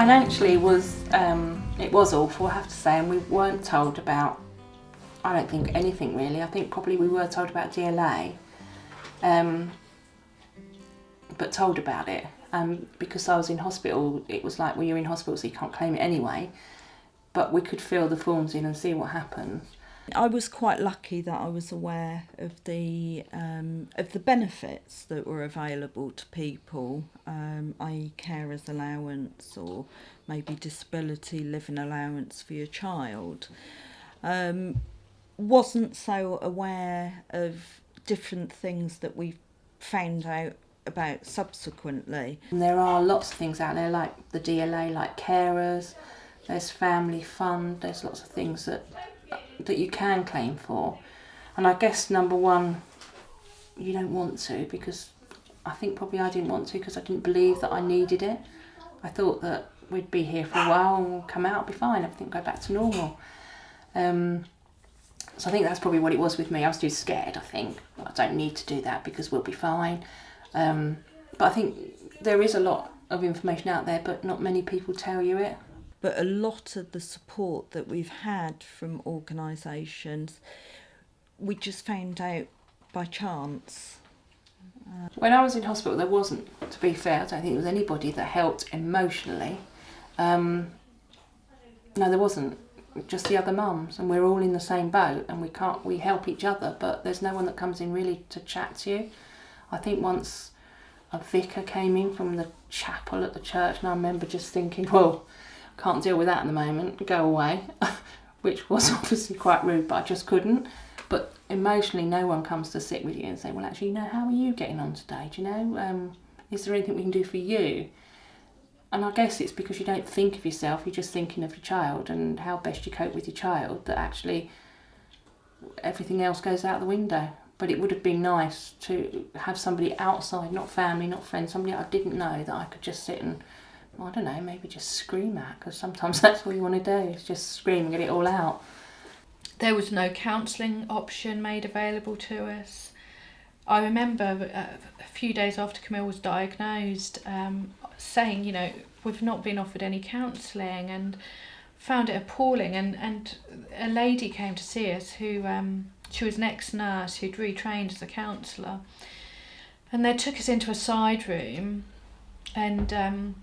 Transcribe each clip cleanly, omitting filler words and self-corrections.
Financially it was awful, I have to say, and we weren't told about, I don't think, anything really. I think probably we were told about DLA, but told about it. Because I was in hospital, it was like, well, you're in hospital so you can't claim it anyway, but we could fill the forms in and see what happens. I was quite lucky that I was aware of the benefits that were available to people, i.e. carers allowance or maybe disability living allowance for your child. Wasn't so aware of different things that we found out about subsequently. And there are lots of things out there like the DLA, like carers, there's family fund, there's lots of things that you can claim for. And I guess number one, you don't want to, because I think probably I didn't want to because I didn't believe that I needed it. I thought that we'd be here for a while and we'll come out, be fine, everything go back to normal. So I think that's probably what it was with me. I was too scared, I think. I don't need to do that because we'll be fine. But I think there is a lot of information out there, but not many people tell you it. But a lot of the support that we've had from organisations, we just found out by chance. When I was in hospital, there wasn't, to be fair, I don't think there was anybody that helped emotionally. No, there wasn't. Just the other mums, and we're all in the same boat, and we help each other, but there's no one that comes in really to chat to you. I think once a vicar came in from the chapel at the church, and I remember just thinking, well, can't deal with that at the moment, go away, which was obviously quite rude, but I just couldn't. But emotionally, no one comes to sit with you and say, well, actually, how are you getting on today? Do you know, is there anything we can do for you? And I guess it's because you don't think of yourself, you're just thinking of your child and how best you cope with your child, that actually everything else goes out the window. But it would have been nice to have somebody outside, not family, not friends, somebody I didn't know that I could just sit and, I don't know, maybe just scream at, because sometimes that's all you want to do, is just scream and get it all out. There was no counselling option made available to us. I remember a few days after Camille was diagnosed, saying, we've not been offered any counselling, and found it appalling. And a lady came to see us who, she was an ex-nurse who'd retrained as a counsellor, and they took us into a side room, and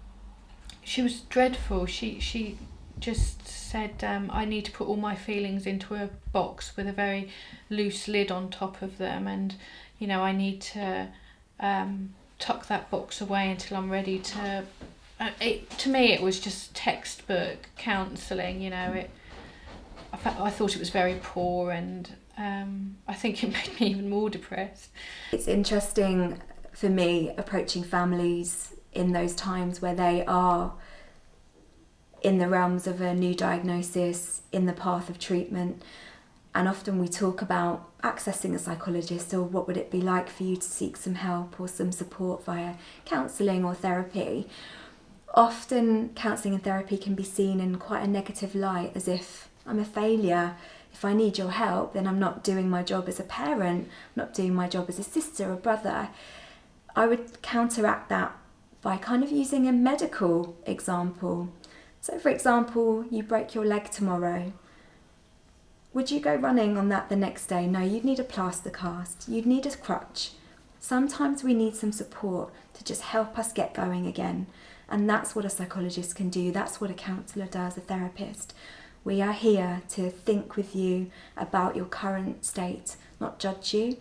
she was dreadful. She just said, I need to put all my feelings into a box with a very loose lid on top of them, and I need to tuck that box away until I'm ready to... to me it was just textbook counselling, I thought it was very poor, and I think it made me even more depressed. It's interesting for me approaching families in those times where they are in the realms of a new diagnosis, in the path of treatment. And often we talk about accessing a psychologist, or what would it be like for you to seek some help or some support via counselling or therapy. Often counselling and therapy can be seen in quite a negative light, as if I'm a failure. If I need your help, then I'm not doing my job as a parent, not doing my job as a sister or brother. I would counteract that by kind of using a medical example. So for example, you break your leg tomorrow. Would you go running on that the next day? No, you'd need a plaster cast. You'd need a crutch. Sometimes we need some support to just help us get going again. And that's what a psychologist can do. That's what a counsellor does, a therapist. We are here to think with you about your current state, not judge you,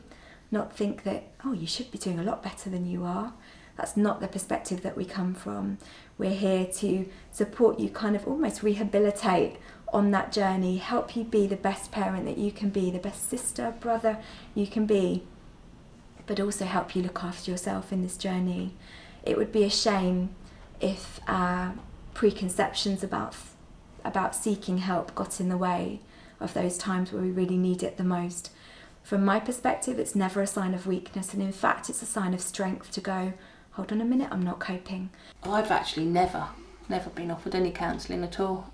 not think that, oh, you should be doing a lot better than you are. That's not the perspective that we come from. We're here to support you, kind of almost rehabilitate on that journey, help you be the best parent that you can be, the best sister, brother you can be, but also help you look after yourself in this journey. It would be a shame if our preconceptions about seeking help got in the way of those times where we really need it the most. From my perspective, it's never a sign of weakness, and in fact it's a sign of strength to go, hold on a minute, I'm not coping. I've actually never been offered any counselling at all.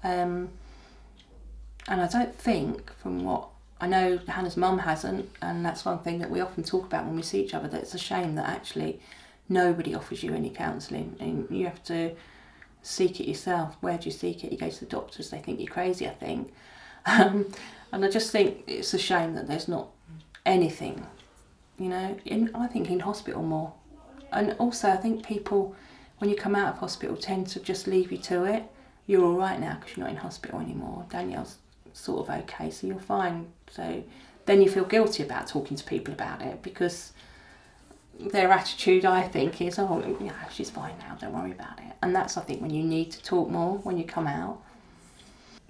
And I don't think, from what I know, Hannah's mum hasn't, and that's one thing that we often talk about when we see each other, that it's a shame that actually nobody offers you any counselling, and you have to seek it yourself. Where do you seek it? You go to the doctors, they think you're crazy, I think. And I just think it's a shame that there's not anything, you know, I think in hospital more. And also I think people, when you come out of hospital, tend to just leave you to it. You're all right now because you're not in hospital anymore. Danielle's sort of okay, so you're fine. So then you feel guilty about talking to people about it, because their attitude, I think, is, oh, yeah, she's fine now, don't worry about it. And that's, I think, when you need to talk more when you come out.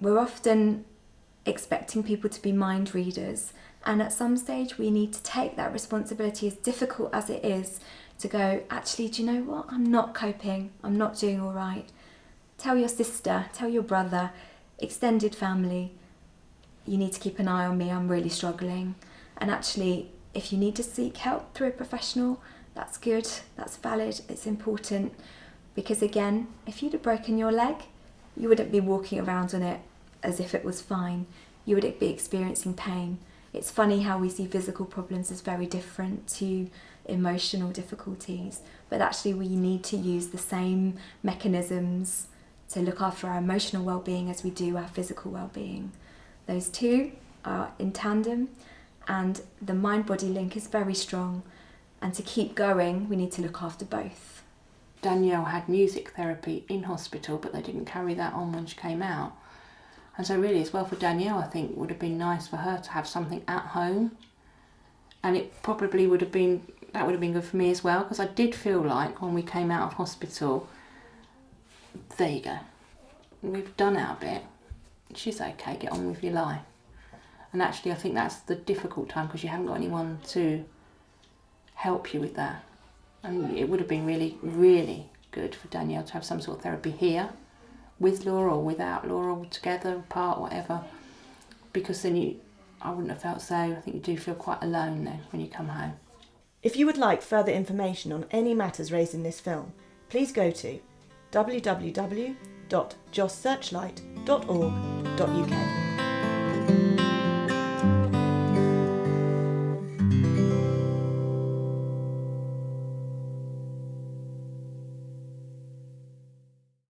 We're often expecting people to be mind readers, and at some stage we need to take that responsibility, as difficult as it is, to go, actually, do you know what? I'm not coping, I'm not doing all right. Tell your sister, tell your brother, extended family, you need to keep an eye on me, I'm really struggling. And actually, if you need to seek help through a professional, that's good, that's valid, it's important. Because again, if you'd have broken your leg, you wouldn't be walking around on it as if it was fine. You would be experiencing pain. It's funny how we see physical problems as very different to emotional difficulties, but actually we need to use the same mechanisms to look after our emotional well-being as we do our physical well-being. Those two are in tandem, and the mind-body link is very strong, and to keep going we need to look after both. Danielle had music therapy in hospital, but they didn't carry that on when she came out. And so really, as well for Danielle, I think it would have been nice for her to have something at home. And it probably would have been good for me as well, because I did feel like when we came out of hospital, there you go, we've done our bit, she's okay, get on with your life. And actually I think that's the difficult time, because you haven't got anyone to help you with that. And it would have been really, really good for Danielle to have some sort of therapy here, with Laura or without Laura, or together, apart, whatever. Because then I wouldn't have felt so. I think you do feel quite alone then when you come home. If you would like further information on any matters raised in this film, please go to www.jossearchlight.org.uk.